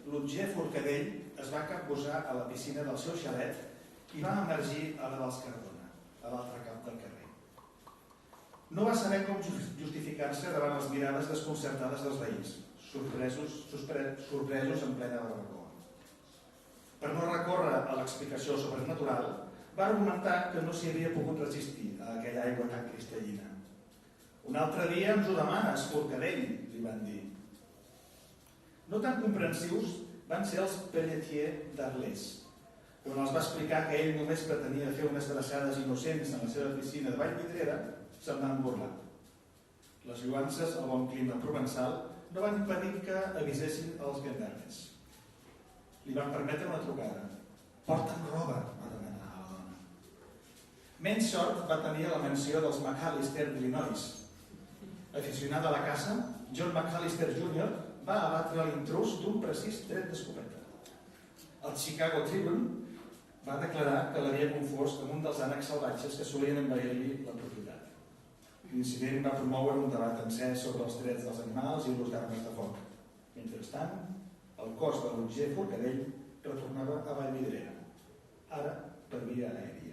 l'Otger Forcadell es va capbussar a la piscina del seu xalet i va emergir a la dels Cardona, a l'altre cap del carrer. No va saber com justificar-se davant les mirades desconcertades dels veïns, sorpresos en plena barbacoa. Per no recórrer a l'explicació sobrenatural, va argumentar que no s'hi havia pogut resistir a aquella aigua tan cristal·lina. Un altre dia ens ho demanes, Forcadell, li van dir. No tan comprensius van ser els Pelletier d'Arles, quan els va explicar que ell només pretenia fer unes braçades innocents en la seva piscina de Vallvidrera, se'n van burlar. Les lluances al bon clima provençal no van impedir que avisessin els Gambernes. Li van permetre una trucada. Porta'm roba, va demanar a la dona. Menys sort va tenir a la mansió dels McAllister d'Illinois. Aficionat a la caça, John McAllister Jr. va abatre l'intrús d'un precís tret d'escopeta. El Chicago Tribune va declarar que l'havia confós amb un dels ànecs salvatges que solien envair-li la propietat. L'incident va promoure un debat encès sobre els drets dels animals i l'ús d'armes de foc. Mentrestant, el cos de l'Otger Forcadell retornava a Vallvidrera, ara per via aèria.